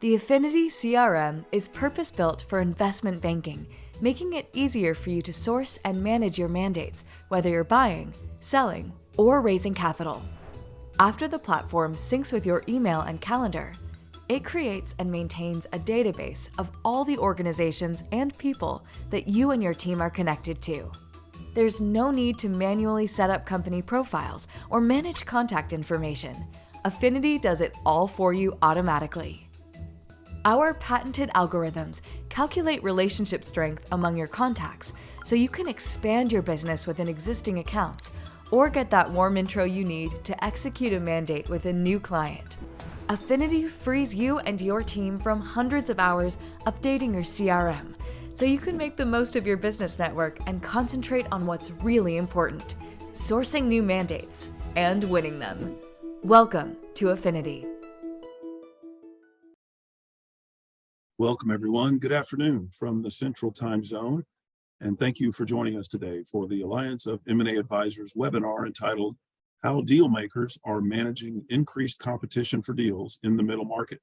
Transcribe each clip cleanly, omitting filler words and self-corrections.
The Affinity CRM is purpose-built for investment banking, making it easier for you to source and manage your mandates, whether you're buying, selling, or raising capital. After the platform syncs with your email and calendar, it creates and maintains a database of all the organizations and people that you and your team are connected to. There's no need to manually set up company profiles or manage contact information. Affinity does it all for you automatically. Our patented algorithms calculate relationship strength among your contacts so you can expand your business within existing accounts or get that warm intro you need to execute a mandate with a new client. Affinity frees you and your team from hundreds of hours updating your CRM so you can make the most of your business network and concentrate on what's really important, sourcing new mandates and winning them. Welcome to Affinity. Welcome, everyone. Good afternoon from the Central Time Zone, and thank you for joining us today for the Alliance of M&A Advisors webinar entitled How Dealmakers Are Managing Increased Competition for Deals in the Middle Market.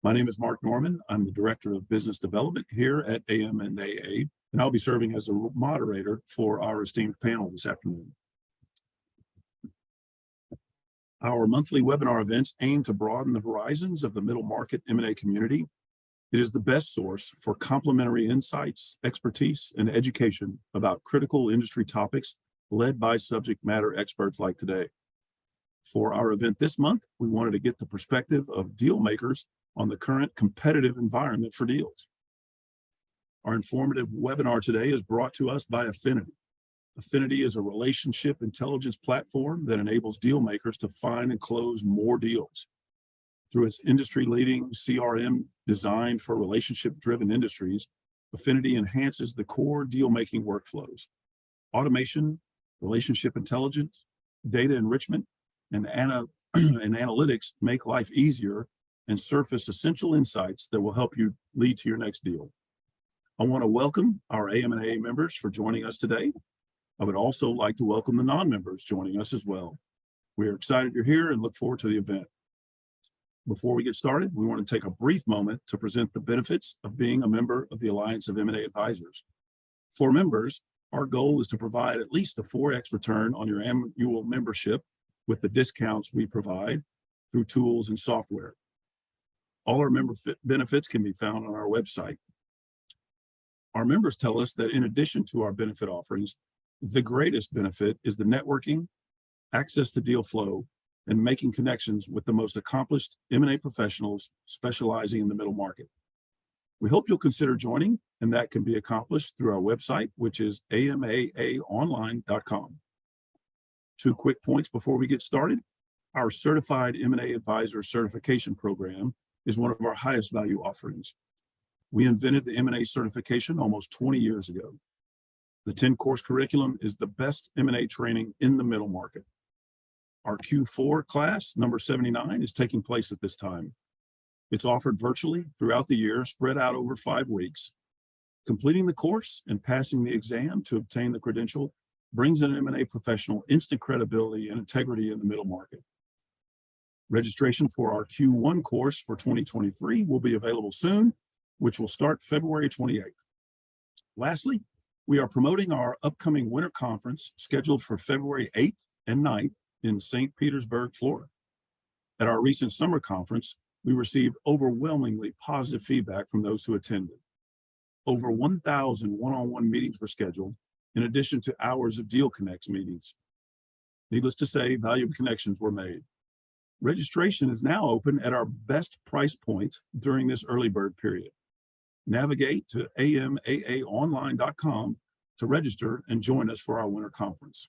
My name is Mark Norman. I'm the Director of Business Development here at AMNAA, and I'll be serving as a moderator for our esteemed panel this afternoon. Our monthly webinar events aim to broaden the horizons of the middle market M&A community. It is the best source for complementary insights, expertise, and education about critical industry topics led by subject matter experts like today. For our event this month, we wanted to get the perspective of deal makers on the current competitive environment for deals. Our informative webinar today is brought to us by Affinity. Affinity is a relationship intelligence platform that enables deal makers to find and close more deals. Through its industry-leading CRM designed for relationship-driven industries, Affinity enhances the core deal-making workflows. Automation, relationship intelligence, data enrichment, and analytics make life easier and surface essential insights that will help you lead to your next deal. I want to welcome our AMNA members for joining us today. I would also like to welcome the non-members joining us as well. We are excited you're here and look forward to the event. Before we get started, we want to take a brief moment to present the benefits of being a member of the Alliance of M&A Advisors. For members, our goal is to provide at least a 4x return on your annual membership with the discounts we provide through tools and software. All our member benefits can be found on our website. Our members tell us that in addition to our benefit offerings, the greatest benefit is the networking, access to deal flow, and making connections with the most accomplished M&A professionals specializing in the middle market. We hope you'll consider joining, and that can be accomplished through our website, which is amaaonline.com. 2 quick points before we get started. Our Certified M&A Advisor Certification Program is one of our highest value offerings. We invented the M&A certification almost 20 years ago. The 10-course curriculum is the best M&A training in the middle market. Our Q4 class, number 79, is taking place at this time. It's offered virtually throughout the year, spread out over 5 weeks. Completing the course and passing the exam to obtain the credential brings an M&A professional instant credibility and integrity in the middle market. Registration for our Q1 course for 2023 will be available soon, which will start February 28th. Lastly, we are promoting our upcoming winter conference scheduled for February 8th and 9th in St. Petersburg, Florida. At our recent summer conference, we received overwhelmingly positive feedback from those who attended. Over 1,000 one-on-one meetings were scheduled, in addition to hours of Deal Connects meetings. Needless to say, valuable connections were made. Registration is now open at our best price point during this early bird period. Navigate to amaaonline.com to register and join us for our winter conference.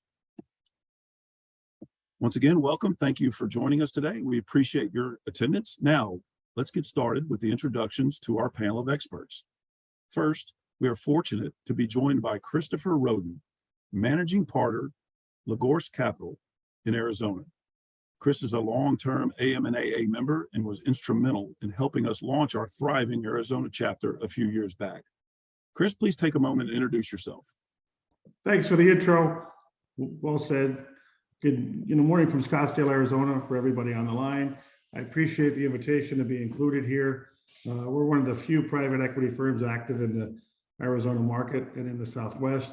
Once again, welcome. Thank you for joining us today. We appreciate your attendance. Now, let's get started with the introductions to our panel of experts. First, we are fortunate to be joined by Christopher Roden, Managing Partner, Lagorce Capital in Arizona. Chris is a long-term AMNAA member and was instrumental in helping us launch our thriving Arizona chapter a few years back. Chris, please take a moment and introduce yourself. Thanks for the intro. Well said. Good morning from Scottsdale, Arizona for everybody on the line. I appreciate the invitation to be included here. We're one of the few private equity firms active in the Arizona market and in the Southwest.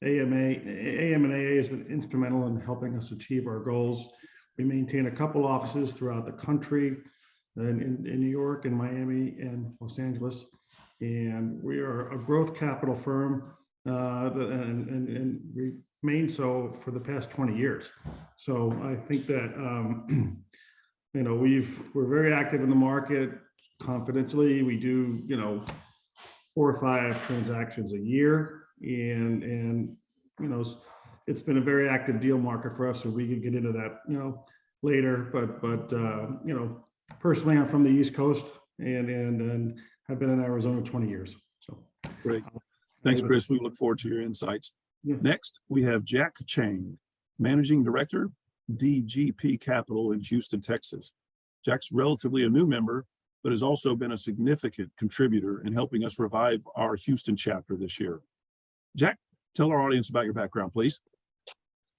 AM&AA has been instrumental in helping us achieve our goals. We maintain a couple offices throughout the country, in New York and Miami and Los Angeles. And we are a growth capital firm and remain so for the past 20 years. So I think that, we're very active in the market confidentially. We do, 4 or 5 transactions a year, and it's been a very active deal market for us. So we can get into that, later. But personally, I'm from the East Coast and have been in Arizona 20 years. So great. Thanks, Chris. We look forward to your insights. Yeah. Next, we have Jack Chang, Managing Director, DGP Capital in Houston, Texas. Jack's relatively a new member, but has also been a significant contributor in helping us revive our Houston chapter this year. Jack, tell our audience about your background, please.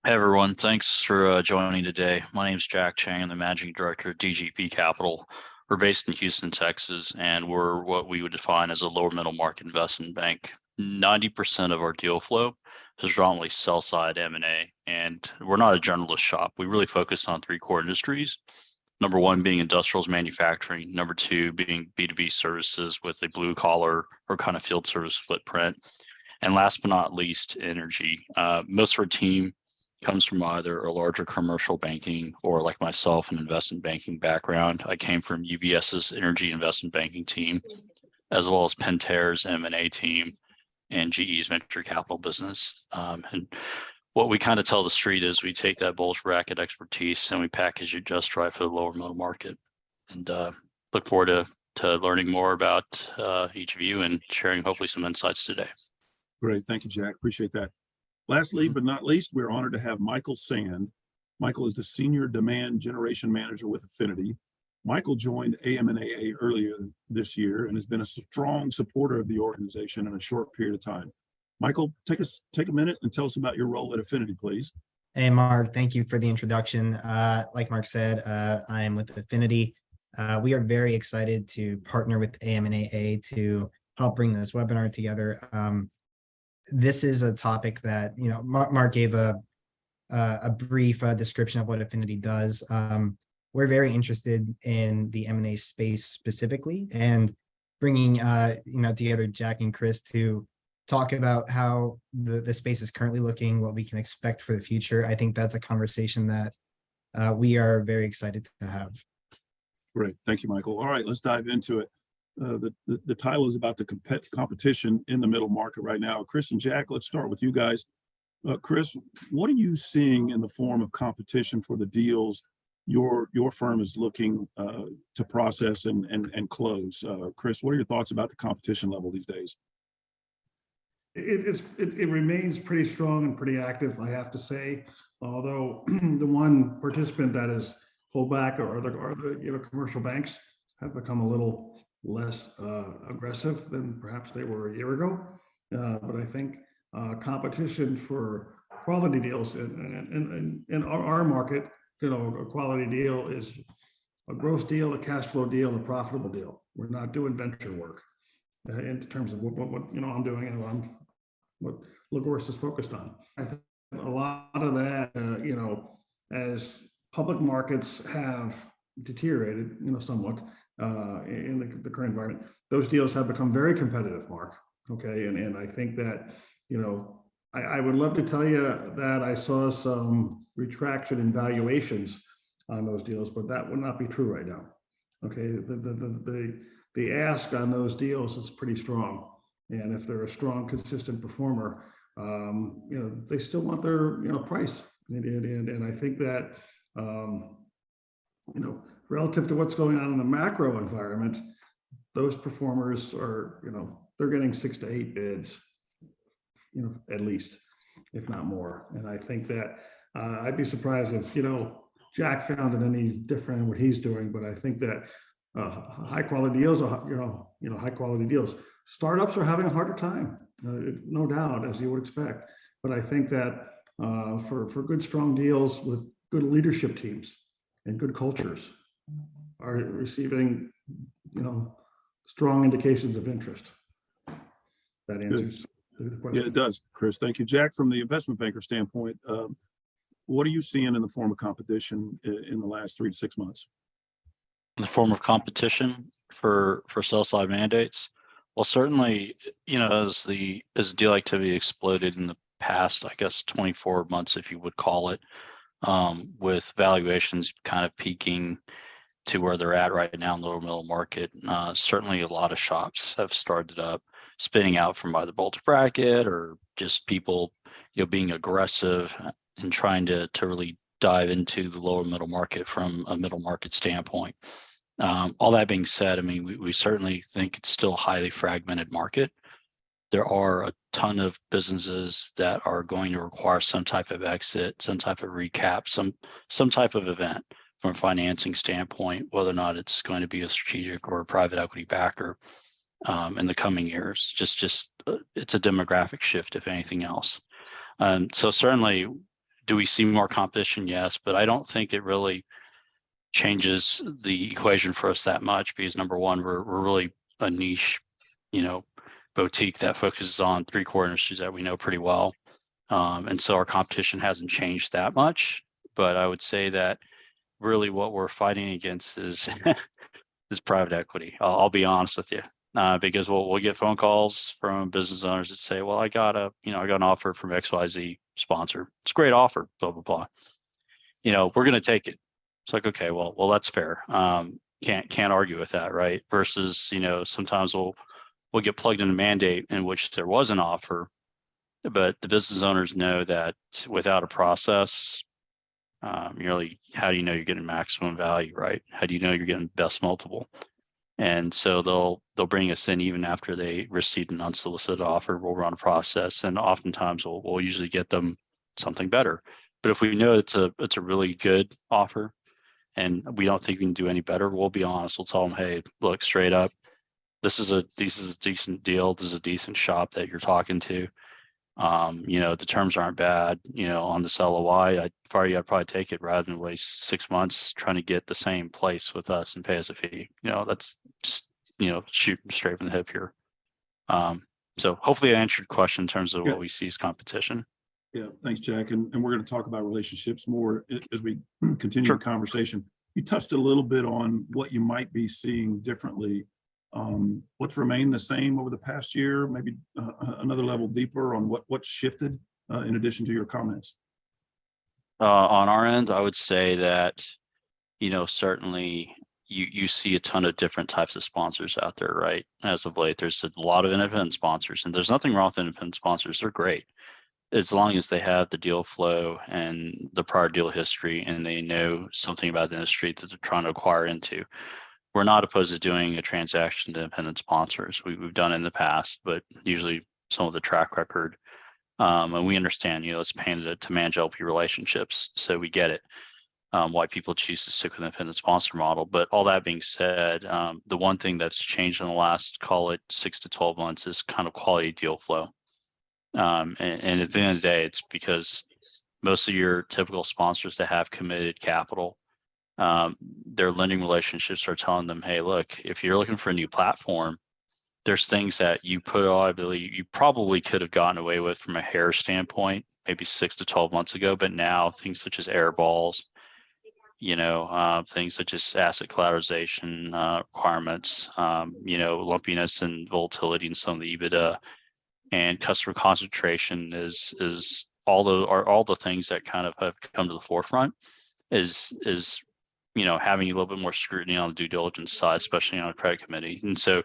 Hey everyone, thanks for joining today. My name is Jack Chang. I'm the Managing Director of DGP Capital. We're based in Houston, Texas, and we're what we would define as a lower middle market investment bank. 90% of our deal flow is predominantly sell-side M&A, and we're not a generalist shop. We really focus on 3 core industries. Number 1 being industrials manufacturing. Number 2 being B2B services with a blue collar or kind of field service footprint. And last but not least, energy. Most of our team comes from either a larger commercial banking or, like myself, an investment banking background. I came from UBS's energy investment banking team, as well as Pentair's M&A team and GE's venture capital business. And what we kind of tell the street is we take that bulge bracket expertise and we package it just right for the lower middle market. And look forward to learning more about each of you and sharing hopefully some insights today. Great. Thank you, Jack. Appreciate that. Lastly, but not least, we're honored to have Michael Sand. Michael is the Senior Demand Generation Manager with Affinity. Michael joined AM&AA earlier this year and has been a strong supporter of the organization in a short period of time. Michael, take a minute and tell us about your role at Affinity, please. Hey, Mark, thank you for the introduction. Like Mark said, I am with Affinity. We are very excited to partner with AM&AA to help bring this webinar together. This is a topic that, Mark gave a brief description of what Affinity does. We're very interested in the M&A space specifically, and bringing together Jack and Chris to talk about how the space is currently looking, what we can expect for the future. I think that's a conversation that we are very excited to have. Great. Thank you, Michael. All right, let's dive into it. The title is about the competition in the middle market right now. Chris and Jack, let's start with you guys. Chris, what are you seeing in the form of competition for the deals your firm is looking to process and close? Chris, what are your thoughts about the competition level these days? It remains pretty strong and pretty active, I have to say. Although the one participant that is pulled back are the commercial banks have become a little less aggressive than perhaps they were a year ago. But I think competition for quality deals in our market, a quality deal is a growth deal, a cash flow deal, a profitable deal. We're not doing venture work in terms of what I'm doing and what LaGorce is focused on. I think a lot of that, as public markets have deteriorated, somewhat in the current environment, those deals have become very competitive, Mark. Okay, and I think that, I would love to tell you that I saw some retraction in valuations on those deals, but that would not be true right now. Okay, the ask on those deals is pretty strong, and if they're a strong, consistent performer, they still want their price, and I think that relative to what's going on in the macro environment, those performers are they're getting 6 to 8 bids, at least, if not more. And I think that I'd be surprised if Jack found it any different in what he's doing, but I think that high quality deals are high quality deals. Startups are having a harder time, no doubt, as you would expect. But I think that for good, strong deals with good leadership teams and good cultures, are receiving, strong indications of interest. That answers the question. Yeah, it does, Chris. Thank you. Jack, from the investment banker standpoint, what are you seeing in the form of competition in the last 3 to 6 months? In the form of competition for sell side mandates? Well, certainly, as deal activity exploded in the past, I guess 24 months, if you would call it, with valuations kind of peaking to where they're at right now in the lower middle market, certainly a lot of shops have started up spinning out from either bulge bracket or just people, being aggressive and trying to really dive into the lower middle market from a middle market standpoint. All that being said, I mean, we certainly think it's still a highly fragmented market. There are a ton of businesses that are going to require some type of exit, some type of recap, some type of event from a financing standpoint, whether or not it's going to be a strategic or a private equity backer in the coming years. It's a demographic shift, if anything else. So certainly, do we see more competition? Yes, but I don't think it really changes the equation for us that much, because number one, we're really a niche, boutique that focuses on 3 core industries that we know pretty well. And so our competition hasn't changed that much, but I would say that really what we're fighting against is is private equity. I'll be honest with you, because we'll get phone calls from business owners that say, well, I got an offer from XYZ sponsor. It's a great offer, blah, blah, blah. We're going to take it. It's like, okay, well, that's fair. Can't argue with that, right? Versus, sometimes we'll get plugged in a mandate in which there was an offer, but the business owners know that without a process, how do you know you're getting maximum value, right? How do you know you're getting best multiple? And so they'll bring us in even after they receive an unsolicited offer. We'll run a process, and oftentimes we'll usually get them something better. But if we know it's a really good offer, and we don't think we can do any better, we'll be honest. We'll tell them, hey, look, straight up, this is a decent deal. This is a decent shop that you're talking to. The terms aren't bad. On this LOI, I'd probably take it rather than waste 6 months trying to get the same place with us and pay us a fee. That's just shooting straight from the hip here. So hopefully I answered your question in terms of what we see as competition. Yeah, thanks, Jack. And we're going to talk about relationships more as we continue the conversation. You touched a little bit on what you might be seeing differently. What's remained the same over the past year, maybe another level deeper on what's shifted in addition to your comments? On our end, I would say that, certainly you see a ton of different types of sponsors out there, right? As of late, there's a lot of independent sponsors, and there's nothing wrong with independent sponsors. They're great, as long as they have the deal flow and the prior deal history, and they know something about the industry that they're trying to acquire into. We're not opposed to doing a transaction to independent sponsors. We've done it in the past, but usually some of the track record, and we understand, it's painted to manage LP relationships, so we get it. Why people choose to stick with the independent sponsor model. But all that being said, the one thing that's changed in the last, call it 6 to 12 months, is kind of quality deal flow. And at the end of the day, it's because most of your typical sponsors that have committed capital, their lending relationships are telling them, hey, look, if you're looking for a new platform, there's things that you probably could have gotten away with from a hair standpoint, maybe 6 to 12 months ago. But now things such as air balls, things such as asset collateralization requirements, lumpiness and volatility in some of the EBITDA, and customer concentration is all the things that kind of have come to the forefront is having a little bit more scrutiny on the due diligence side, especially on a credit committee. And so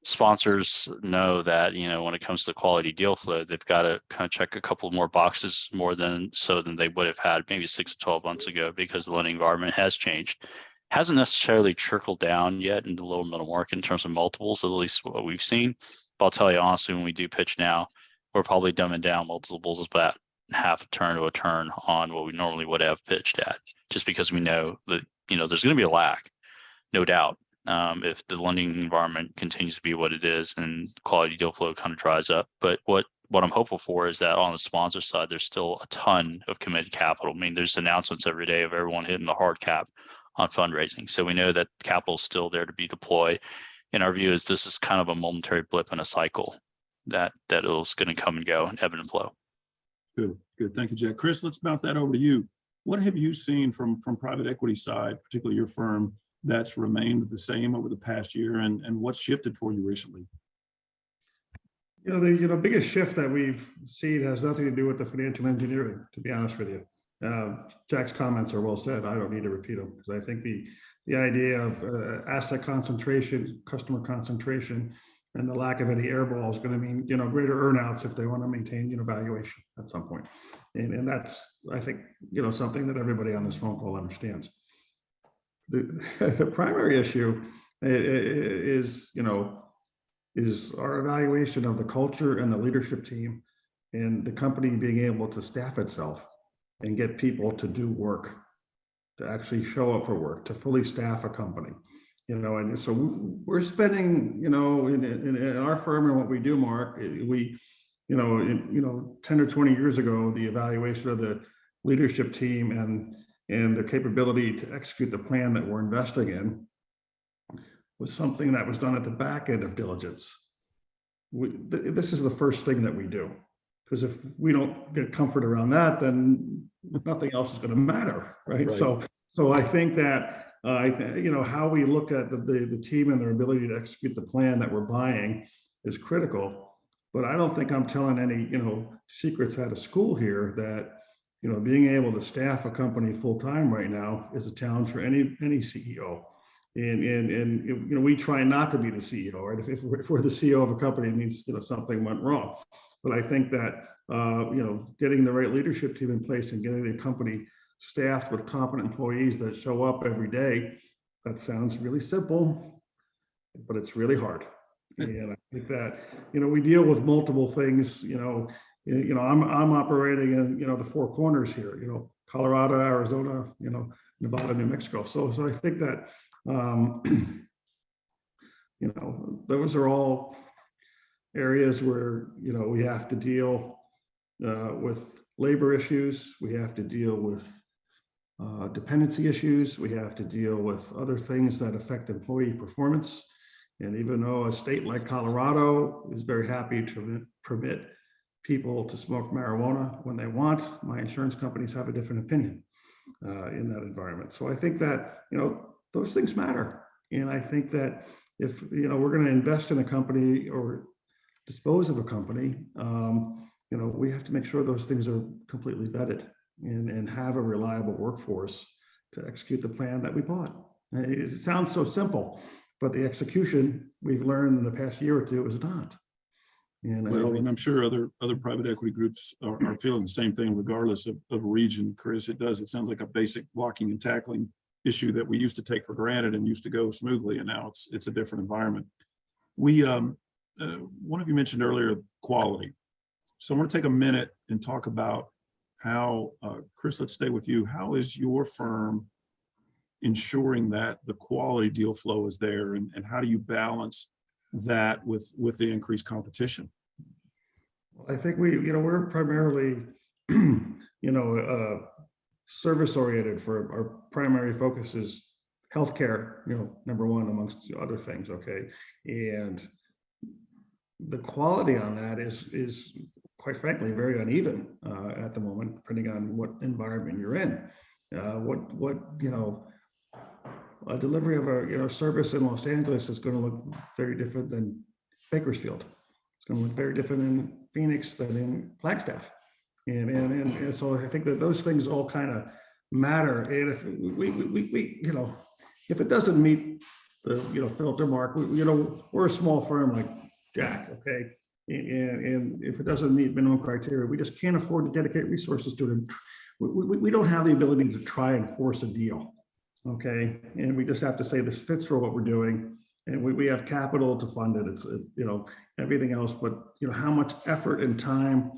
sponsors know that, when it comes to the quality deal flow, they've got to kind of check a couple more boxes more than they would have had maybe 6 to 12 months ago, because the lending environment has changed. Hasn't necessarily trickled down yet in the lower middle market in terms of multiples, at least what we've seen. But I'll tell you honestly, when we do pitch now, we're probably dumbing down multiples about half a turn to a turn on what we normally would have pitched at, just because we know that, there's going to be a lag, no doubt. If the lending environment continues to be what it is and quality deal flow kind of dries up. But what I'm hopeful for is that on the sponsor side, there's still a ton of committed capital. I mean, there's announcements every day of everyone hitting the hard cap on fundraising. So we know that capital is still there to be deployed. And our view is this is kind of a momentary blip in a cycle that is going to come and go and ebb and flow. Good, good. Thank you, Jack. Chris, let's bounce that over to you. What have you seen from private equity side, particularly your firm, that's remained the same over the past year, and what's shifted for you recently? The biggest shift that we've seen has nothing to do with the financial engineering, to be honest with you. Jack's comments are well said. I don't need to repeat them, because I think the idea of asset concentration, customer concentration, and the lack of any airball is going to mean greater earnouts if they want to maintain valuation at some point. And that's, I think, something that everybody on this phone call understands. The primary issue is our evaluation of the culture and the leadership team, and the company being able to staff itself and get people to do work, to actually show up for work, to fully staff a company. And so we're spending, in our firm and what we do, Mark, 10 or 20 years ago, the evaluation of the leadership team and the capability to execute the plan that we're investing in was something that was done at the back end of diligence. This is the first thing that we do, because if we don't get comfort around that, then nothing else is going to matter, right? So I think that how we look at the team and their ability to execute the plan that we're buying is critical. But I don't think I'm telling any secrets out of school here that being able to staff a company full time right now is a challenge for any CEO. And we try not to be the CEO, right? If we're the CEO of a company, it means something went wrong. But I think that getting the right leadership team in place and getting the company staffed with competent employees that show up every day, that sounds really simple, but it's really hard. And I think that we deal with multiple things. I'm operating in the four corners here. Colorado, Arizona, Nevada, New Mexico. So I think that those are all areas where we have to deal with labor issues. We have to deal with dependency issues. We have to deal with other things that affect employee performance. And even though a state like Colorado is very happy to permit people to smoke marijuana when they want, my insurance companies have a different opinion in that environment. So I think that those things matter. And I think that if we're going to invest in a company or dispose of a company, we have to make sure those things are completely vetted and have a reliable workforce to execute the plan that we bought. And it sounds so simple, but the execution we've learned in the past year or two is not. And I'm sure other private equity groups are feeling the same thing, regardless of region. Chris, it sounds like a basic blocking and tackling issue that we used to take for granted and used to go smoothly, and now it's a different environment. We one of you mentioned earlier quality, so I want to take a minute and talk about how Chris, let's stay with you. How is your firm ensuring that the quality deal flow is there, and how do you balance that with the increased competition? I think we're primarily service oriented. For our primary focus is healthcare, number one amongst other things. Okay, and the quality on that is quite frankly very uneven at the moment, depending on what environment you're in. A delivery of a service in Los Angeles is going to look very different than Bakersfield. It's going to look very different in Phoenix than in Flagstaff. And so I think that those things all kind of matter. And if if it doesn't meet the filter mark, we're a small firm like Jack, okay? And if it doesn't meet minimum criteria, we just can't afford to dedicate resources to it. We don't have the ability to try and force a deal. Okay, and we just have to say this fits for what we're doing, and we have capital to fund it. It's everything else, but how much effort and time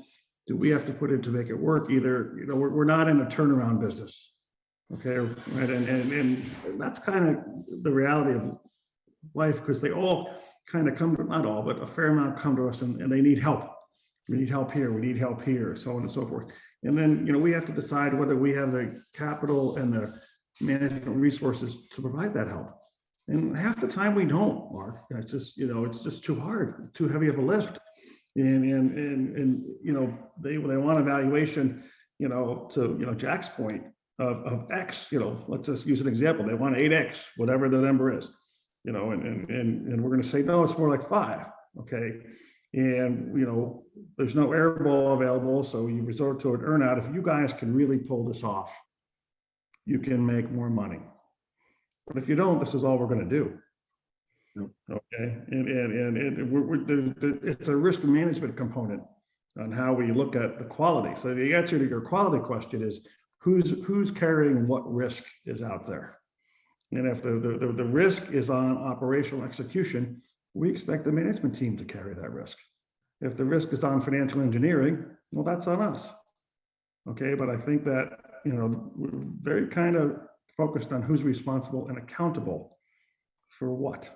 do we have to put in to make it work? Either we're not in a turnaround business, okay, right? And that's kind of the reality of life, because they all kind of come to, not all, but a fair amount come to us, and they need help. We need help here. We need help here, so on and so forth. And then we have to decide whether we have the capital and the management resources to provide that help. And half the time we don't, Mark. It's just, it's just too hard, it's too heavy of a lift. And they want a valuation, to Jack's point of X, let's just use an example. They want 8X, whatever the number is, and we're going to say, no, it's more like 5. Okay. And, there's no air ball available. So you resort to an earnout. If you guys can really pull this off, you can make more money. But if you don't, this is all we're going to do. Okay. And it's a risk management component on how we look at the quality. So the answer to your quality question is who's carrying what risk is out there. And if the risk is on operational execution, we expect the management team to carry that risk. If the risk is on financial engineering, well, that's on us. Okay, but I think that, we're very kind of focused on who's responsible and accountable for what.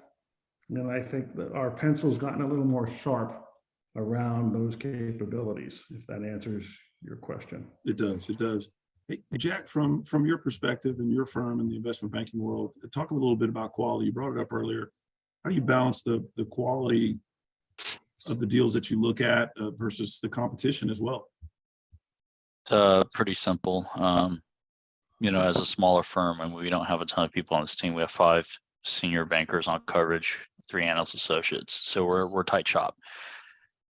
And I think that our pencil's gotten a little more sharp around those capabilities, if that answers your question. It does. It does. Hey, Jack, from your perspective and your firm in the investment banking world, talk a little bit about quality. You brought it up earlier. How do you balance the quality of the deals that you look at versus the competition as well? Pretty simple. As a smaller firm, and we don't have a ton of people on this team. We have 5 senior bankers on coverage, 3 analyst associates. So we're tight shop.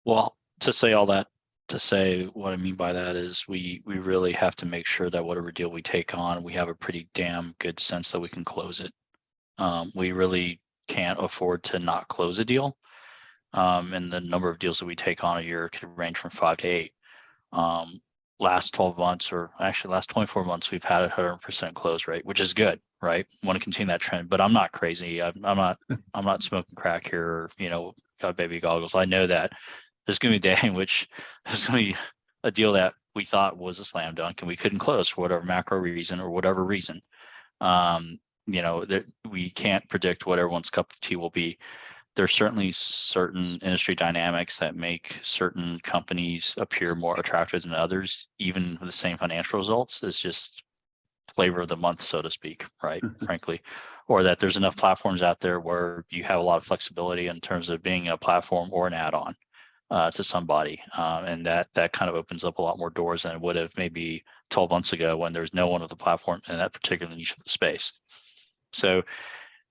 Well, to say all that, to say what I mean by that is we really have to make sure that whatever deal we take on, we have a pretty damn good sense that we can close it. We really can't afford to not close a deal. And the number of deals that we take on a year could range from 5 to 8. Last 12 months, or actually last 24 months, we've had a 100% close rate, which is good, right? Want to continue that trend, but I'm not crazy. I'm not smoking crack here, or, got baby goggles. I know that there's going to be a day in which there's going to be a deal that we thought was a slam dunk and we couldn't close for whatever macro reason or whatever reason. That we can't predict what everyone's cup of tea will be. There's certainly certain industry dynamics that make certain companies appear more attractive than others, even with the same financial results. It's just flavor of the month, so to speak, right? Frankly, or that there's enough platforms out there where you have a lot of flexibility in terms of being a platform or an add-on to somebody. And that kind of opens up a lot more doors than it would have maybe 12 months ago when there's no one with a platform in that particular niche of the space. So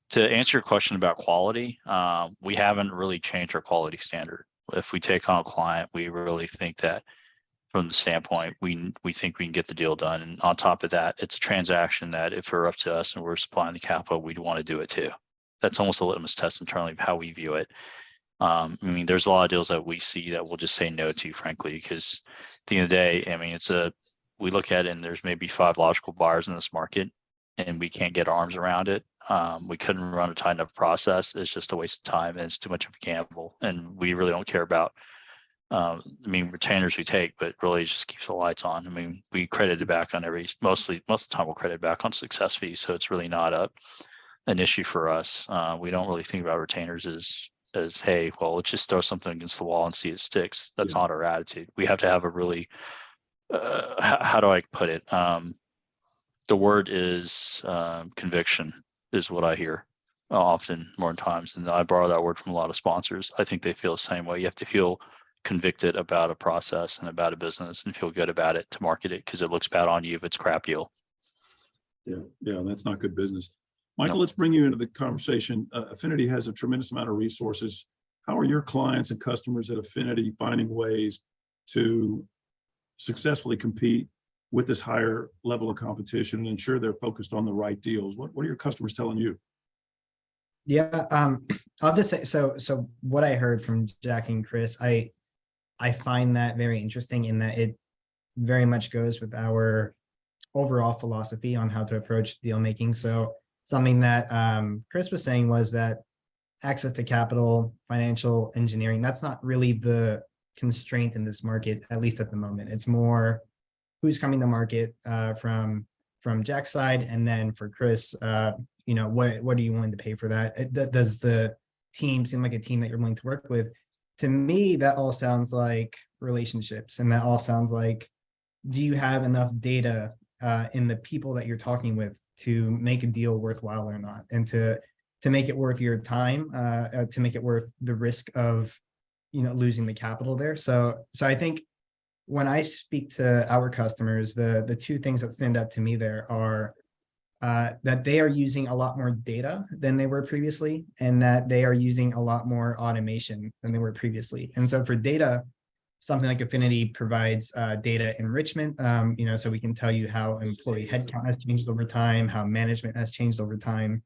to answer your question about quality, we haven't really changed our quality standard. If we take on a client, we really think that from the standpoint, we think we can get the deal done. And on top of that, it's a transaction that if we're up to us and we're supplying the capital, we'd want to do it too. That's almost a litmus test internally of how we view it. There's a lot of deals that we see that we'll just say no to, frankly, because at the end of the day, we look at it and there's maybe 5 logical buyers in this market and we can't get our arms around it. We couldn't run a tight enough process. It's just a waste of time and it's too much of a gamble. And we really don't care about, retainers we take, but really it just keeps the lights on. We credit it back on most of the time we'll credit back on success fees. So it's really not an issue for us. We don't really think about retainers as, hey, well, let's just throw something against the wall and see it sticks. That's not our attitude. We have to have a really, how do I put it? The word is conviction is what I hear often more times. And I borrow that word from a lot of sponsors. I think they feel the same way. You have to feel convicted about a process and about a business and feel good about it to market it, because it looks bad on you if it's crap deal. Yeah, that's not good business. Michael, let's bring you into the conversation. Affinity has a tremendous amount of resources. How are your clients and customers at Affinity finding ways to successfully compete with this higher level of competition and ensure they're focused on the right deals? What are your customers telling you? Yeah, I'll just say, so what I heard from Jack and Chris, I find that very interesting in that it very much goes with our overall philosophy on how to approach deal making. So something that Chris was saying was that access to capital, financial engineering, that's not really the constraint in this market, at least at the moment. It's more who's coming to market from Jack's side, and then for Chris, what are you willing to pay for that? Does the team seem like a team that you're willing to work with? To me, that all sounds like relationships, and that all sounds like, do you have enough data in the people that you're talking with to make a deal worthwhile or not, and to make it worth your time, to make it worth the risk of, losing the capital there. So I think when I speak to our customers, the two things that stand out to me there are that they are using a lot more data than they were previously, and that they are using a lot more automation than they were previously. And so for data, something like Affinity provides data enrichment, so we can tell you how employee headcount has changed over time, how management has changed over time.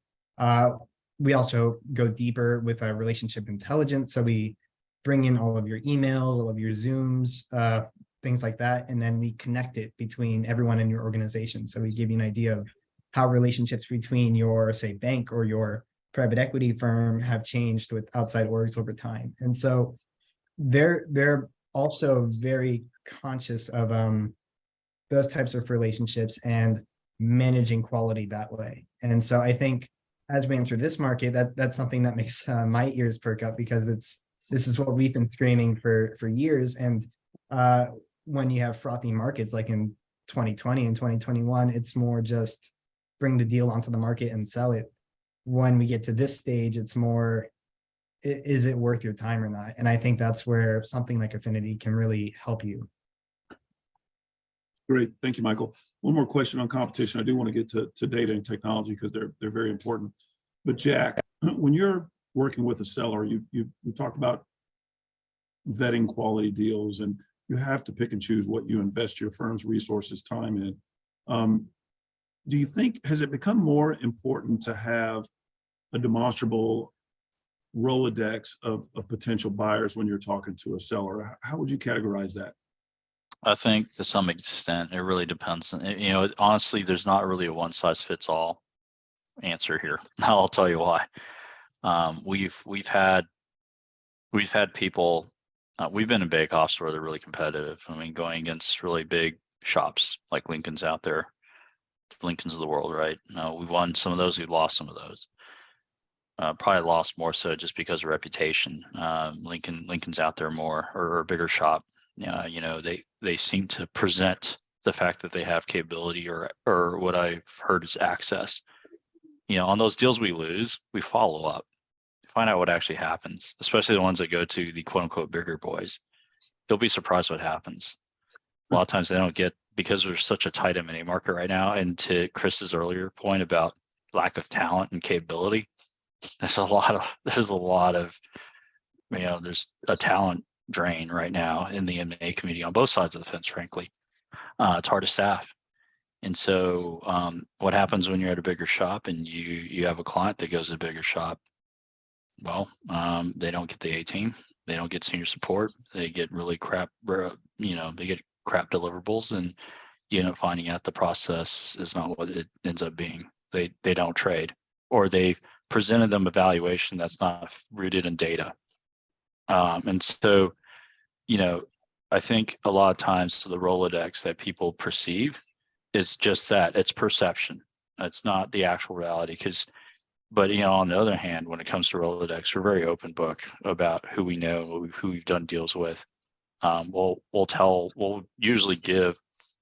We also go deeper with relationship intelligence. So we bring in all of your emails, all of your Zooms, things like that, and then we connect it between everyone in your organization. So we give you an idea of how relationships between your, say, bank or your private equity firm have changed with outside orgs over time. And so they're also very conscious of those types of relationships and managing quality that way. And so I think as we enter this market, that's something that makes my ears perk up, because this is what we've been screaming for years. And when you have frothy markets like in 2020 and 2021, it's more just bring the deal onto the market and sell it. When we get to this stage, it's more, is it worth your time or not? And I think that's where something like Affinity can really help you. Great, thank you, Michael. One more question on competition. I do want to get to data and technology because they're very important. But Jack, when you're working with a seller, you talked about vetting quality deals, and you have to pick and choose what you invest your firm's resources, time in. Do you think, has it become more important to have a demonstrable Rolodex of potential buyers when you're talking to a seller? How would you categorize that? I think to some extent, it really depends. Honestly, there's not really a one size fits all answer here. I'll tell you why. We've had people, we've been in bake-offs where they're really competitive. I mean, going against really big shops like Lincoln's out there, Lincoln's of the world, right? We've won some of those, we've lost some of those. Probably lost more so just because of reputation. Lincoln's out there more, or a bigger shop. They seem to present the fact that they have capability, or what I've heard is access. On those deals we lose, we follow up, find out what actually happens, especially the ones that go to the quote unquote bigger boys. You'll be surprised what happens. A lot of times they don't get, because there's such a tight M&A market right now. And to Chris's earlier point about lack of talent and capability, there's a lot of there's a talent drain right now in the M&A community on both sides of the fence, frankly. It's hard to staff. And so what happens when you're at a bigger shop and you have a client that goes to a bigger shop? Well, they don't get the A team, they don't get senior support, they get really crap, they get crap deliverables, and you end up finding out the process is not what it ends up being. They don't trade, or they've presented them a valuation that's not rooted in data. And so, I think a lot of times the Rolodex that people perceive is just that, it's perception. It's not the actual reality. But on the other hand, when it comes to Rolodex, we're very open book about who we know, who we've done deals with. We'll usually give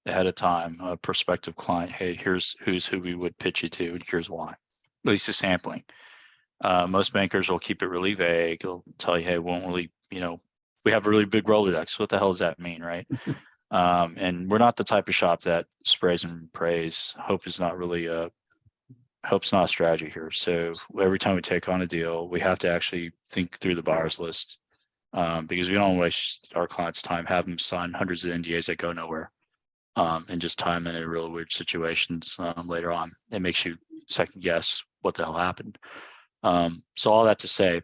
ahead of time a prospective client, hey, here's who we would pitch you to, and here's why. At least a sampling. Most bankers will keep it really vague. They'll tell you, hey, won't really, we have a really big Rolodex. What the hell does that mean, right? And we're not the type of shop that sprays and prays. Hope's not a strategy here. So every time we take on a deal, we have to actually think through the buyers list, because we don't waste our clients' time, have them sign hundreds of NDAs that go nowhere, and just tie them in real weird situations later on. It makes you second guess what the hell happened. So all that to say,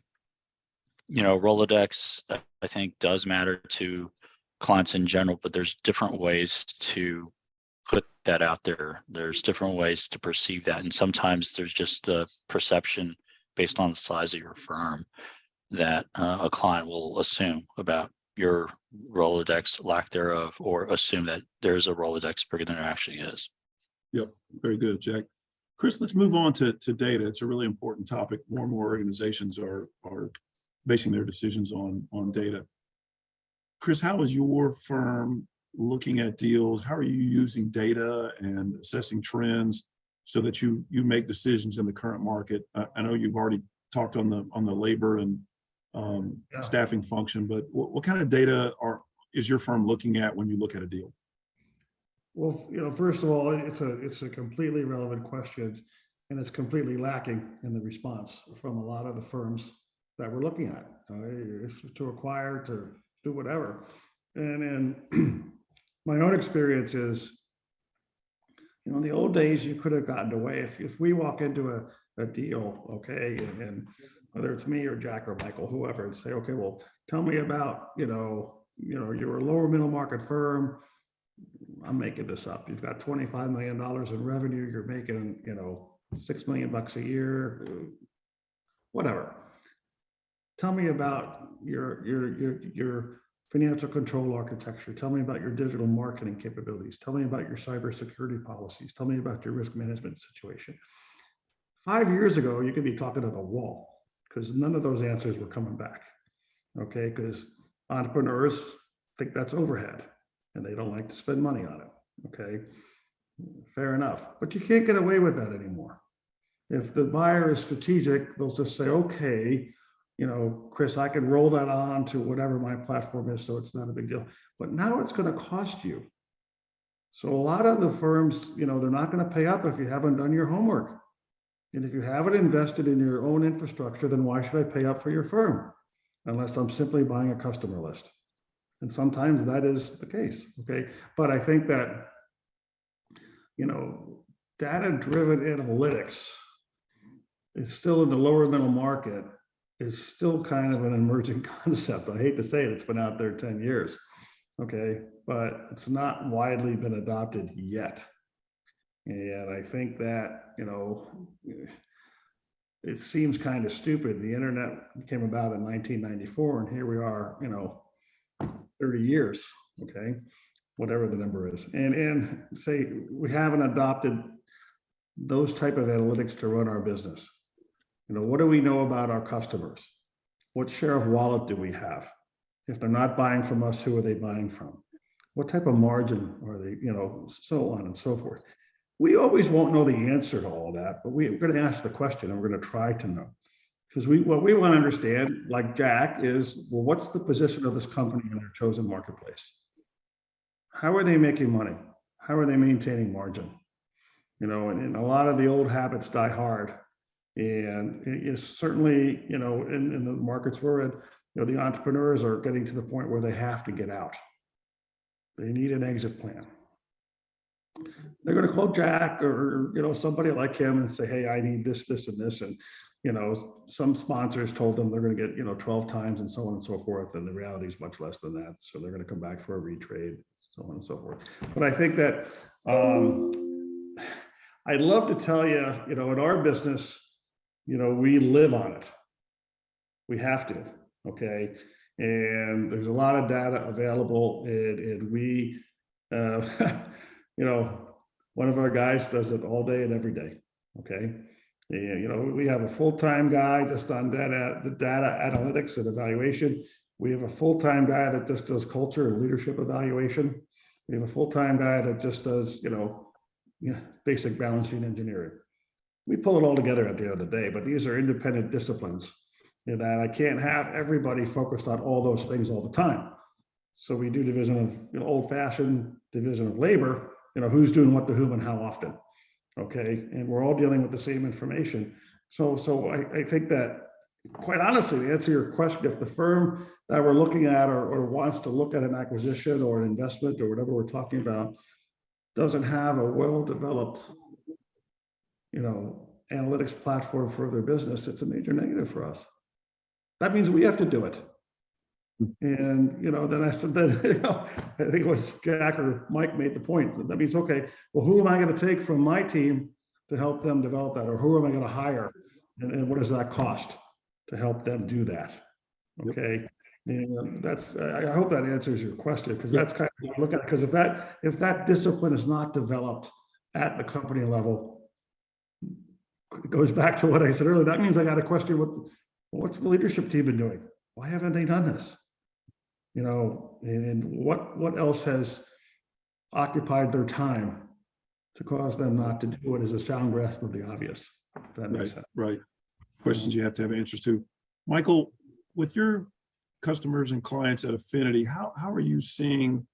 Rolodex, I think, does matter to clients in general, but there's different ways to put that out there. There's different ways to perceive that. And sometimes there's just a perception based on the size of your firm that a client will assume about your Rolodex, lack thereof, or assume that there's a Rolodex bigger than there actually is. Yep, very good, Jack. Chris, let's move on to data. It's a really important topic. More and more organizations are basing their decisions on data. Chris, how is your firm looking at deals? How are you using data and assessing trends so that you make decisions in the current market. I know you've already talked on the labor and staffing function, but what kind of data is your firm looking at when you look at a deal? Well, first of all, it's a completely relevant question, and it's completely lacking in the response from a lot of the firms that we're looking at, to acquire, to do whatever. And my own experience is, in the old days, you could have gotten away if we walk into a deal, okay, and whether it's me or Jack or Michael, whoever, and say, okay, well, tell me about, you're a lower middle market firm. I'm making this up. You've got $25 million in revenue. You're making, $6 million a year, whatever. Tell me about your financial control architecture. Tell me about your digital marketing capabilities. Tell me about your cybersecurity policies. Tell me about your risk management situation. 5 years ago, you could be talking to the wall because none of those answers were coming back. Okay, because entrepreneurs think that's overhead and they don't like to spend money on it. Okay, fair enough. But you can't get away with that anymore. If the buyer is strategic, they'll just say, okay, Chris, I can roll that on to whatever my platform is, so it's not a big deal. But now it's going to cost you. So a lot of the firms, they're not going to pay up if you haven't done your homework. And if you haven't invested in your own infrastructure, then why should I pay up for your firm? Unless I'm simply buying a customer list. And sometimes that is the case, okay? But I think that, data-driven analytics is still in the lower middle market, is still kind of an emerging concept. I hate to say it, it's been out there 10 years, okay? But it's not widely been adopted yet. And I think that, it seems kind of stupid. The internet came about in 1994, and here we are, 30 years, okay? Whatever the number is. And say we haven't adopted those type of analytics to run our business. What do we know about our customers? What share of wallet do we have? If they're not buying from us, who are they buying from? What type of margin are they, so on and so forth. We always won't know the answer to all that, but we're going to ask the question and we're going to try to know. Because what we want to understand, like Jack, is, well, what's the position of this company in their chosen marketplace? How are they making money? How are they maintaining margin? And a lot of the old habits die hard. And it's certainly, in the markets we're in, the entrepreneurs are getting to the point where they have to get out. They need an exit plan. They're going to call Jack or somebody like him and say, hey, I need this, this, and this. And, some sponsors told them they're going to get, 12 times and so on and so forth. And the reality is much less than that. So they're going to come back for a retrade, so on and so forth. But I think that I'd love to tell you, in our business, we live on it. We have to, okay? And there's a lot of data available, and we, one of our guys does it all day and every day, okay? And, we have a full-time guy just on the data analytics and evaluation. We have a full-time guy that just does culture and leadership evaluation. We have a full-time guy that just does, basic balance sheet engineering. We pull it all together at the end of the day, but these are independent disciplines, that I can't have everybody focused on all those things all the time. So we do division of, old-fashioned division of labor, who's doing what to whom and how often, okay? And we're all dealing with the same information. So I think that, quite honestly, to answer your question, if the firm that we're looking at or wants to look at an acquisition or an investment or whatever we're talking about doesn't have a well-developed, analytics platform for their business, it's a major negative for us. That means we have to do it. And, then I said that, I think it was Jack or Mike made the point. That means, okay, well, who am I going to take from my team to help them develop that? Or who am I going to hire? And what does that cost to help them do that? Okay. And that's, I hope that answers your question, because that's kind of look at it. Because if that discipline is not developed at the company level, it goes back to what I said earlier. That means I got to question what's the leadership team been doing? Why haven't they done this? And what else has occupied their time to cause them not to do it is a sound grasp of the obvious, if that makes sense. Right. Questions you have to have answers to. Michael, with your customers and clients at Affinity, how are you seeing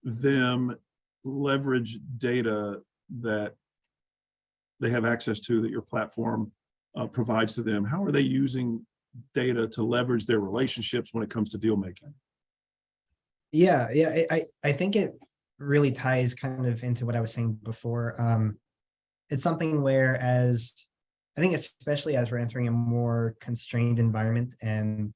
them leverage data that they have access to, that your platform provides to them? How are they using data to leverage their relationships when it comes to deal making? Yeah, I think it really ties kind of into what I was saying before. It's something where I think especially as we're entering a more constrained environment and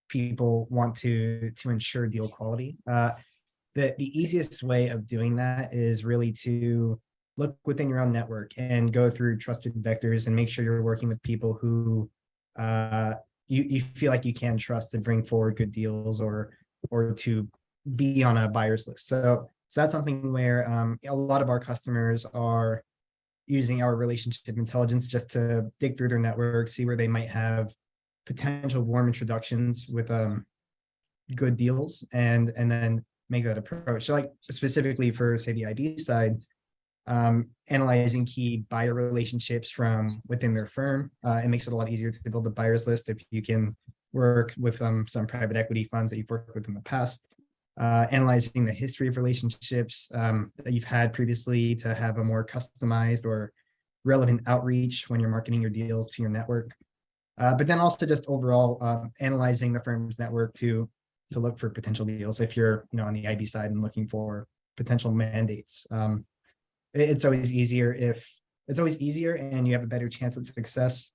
people want to ensure deal quality, the easiest way of doing that is really to look within your own network and go through trusted vectors and make sure you're working with people who you feel like you can trust to bring forward good deals or to be on a buyer's list. So that's something where a lot of our customers are using our relationship intelligence just to dig through their network, see where they might have potential warm introductions with good deals, and then make that approach. So like specifically for say the IB side, analyzing key buyer relationships from within their firm, it makes it a lot easier to build a buyer's list if you can work with some private equity funds that you've worked with in the past. Analyzing the history of relationships that you've had previously to have a more customized or relevant outreach when you're marketing your deals to your network. But then also just overall analyzing the firm's network to look for potential deals if you're on the IB side and looking for potential mandates. It's always easier and you have a better chance at success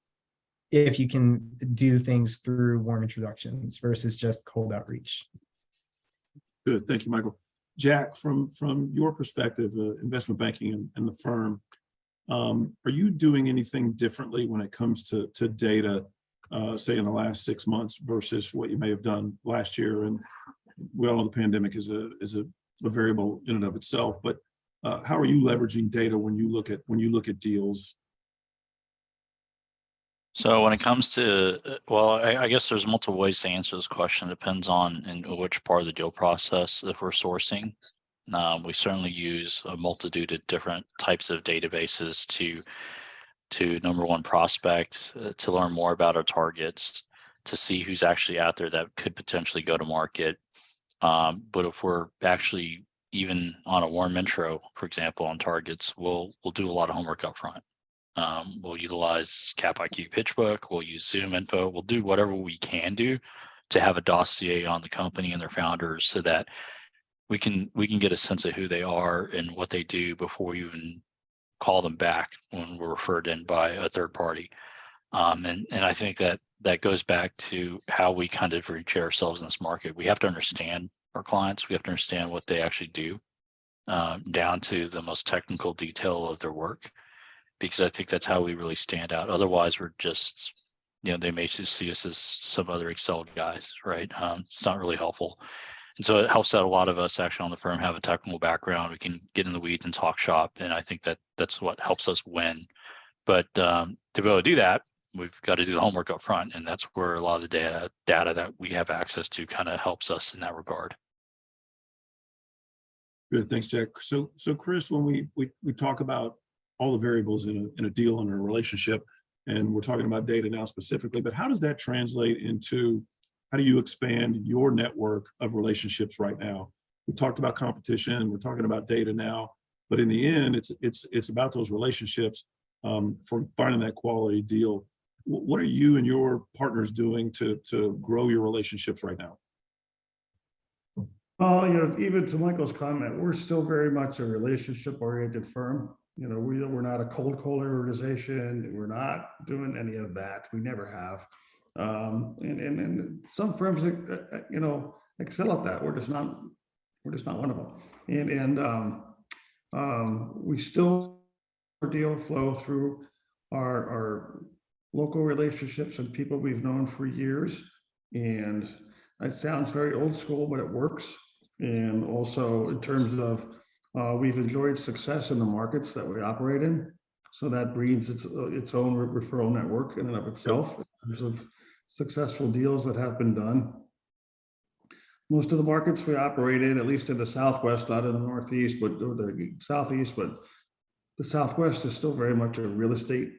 if you can do things through warm introductions versus just cold outreach. Good, thank you, Michael. Jack, from your perspective, investment banking and the firm, are you doing anything differently when it comes to data, say in the last 6 months versus what you may have done last year? And we all know the pandemic is a variable in and of itself, but how are you leveraging data when you look at deals? So when it comes to, well, I guess there's multiple ways to answer this question. It depends on in which part of the deal process if we're sourcing. We certainly use a multitude of different types of databases to number one, prospect, to learn more about our targets, to see who's actually out there that could potentially go to market. But if we're actually even on a warm intro, for example, on targets, we'll do a lot of homework up front. We'll utilize CapIQ PitchBook, we'll use Zoom info, we'll do whatever we can do to have a dossier on the company and their founders so that we can get a sense of who they are and what they do before we even call them back when we're referred in by a third party. And I think that goes back to how we kind of differentiate ourselves in this market. We have to understand our clients, we have to understand what they actually do, down to the most technical detail of their work, because I think that's how we really stand out. Otherwise, we're just, they may just see us as some other Excel guys, right? It's not really helpful. And so it helps that a lot of us actually on the firm have a technical background. We can get in the weeds and talk shop. And I think that's what helps us win. But to be able to do that, we've got to do the homework up front. And that's where a lot of the data that we have access to kind of helps us in that regard. Good, thanks, Jack. So Chris, when we talk about all the variables in a deal and a relationship, and we're talking about data now specifically, but how does that translate into, how do you expand your network of relationships right now? We talked about competition, we're talking about data now, but in the end, it's about those relationships for finding that quality deal. What are you and your partners doing to grow your relationships right now? Even to Michael's comment, we're still very much a relationship-oriented firm. We're not a cold call organization. We're not doing any of that. We never have. And some firms, excel at that. We're just not one of them. And we still deal flow through our local relationships and people we've known for years. And it sounds very old school, but it works. And also in terms of we've enjoyed success in the markets that we operate in. So that breeds its own referral network in and of itself in terms of successful deals that have been done. most of the markets we operate in, at least in the Southwest, not in the Northeast, but or the Southeast, but the Southwest is still very much a real estate,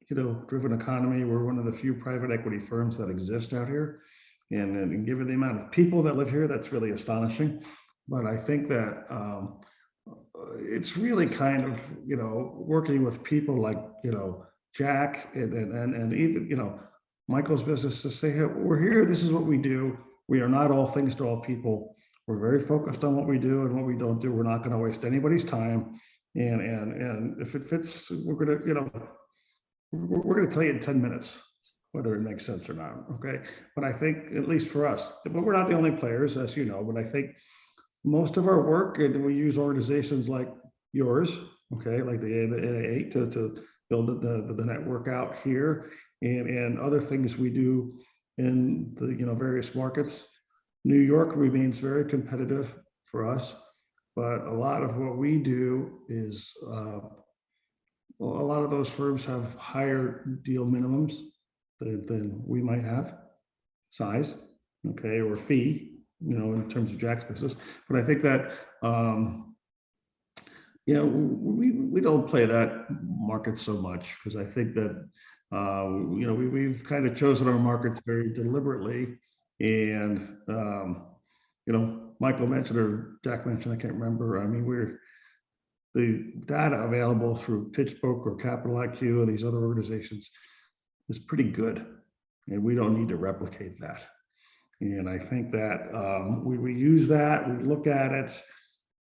driven economy. We're one of the few private equity firms that exist out here. And given the amount of people that live here, that's really astonishing. But I think that it's really kind of, working with people like, Jack and even, Michael's business to say, hey, we're here, this is what we do. We are not all things to all people. We're very focused on what we do and what we don't do. We're not going to waste anybody's time. And if it fits, we're going to, we're going to tell you in 10 minutes whether it makes sense or not. Okay. But I think, at least for us, but we're not the only players, as you know, but I think most of our work, and we use organizations like yours, okay, like the NAA to build the network out here, and other things we do in the various markets. New York remains very competitive for us, but a lot of what we do is a lot of those firms have higher deal minimums than we might have, size, okay, or fee, in terms of Jack's business. But I think that, we don't play that market so much, because I think that, we've kind of chosen our markets very deliberately. And, Michael mentioned, or Jack mentioned, I can't remember. I mean, the data available through PitchBook or Capital IQ and these other organizations is pretty good, and we don't need to replicate that. And I think that we use that, we look at it,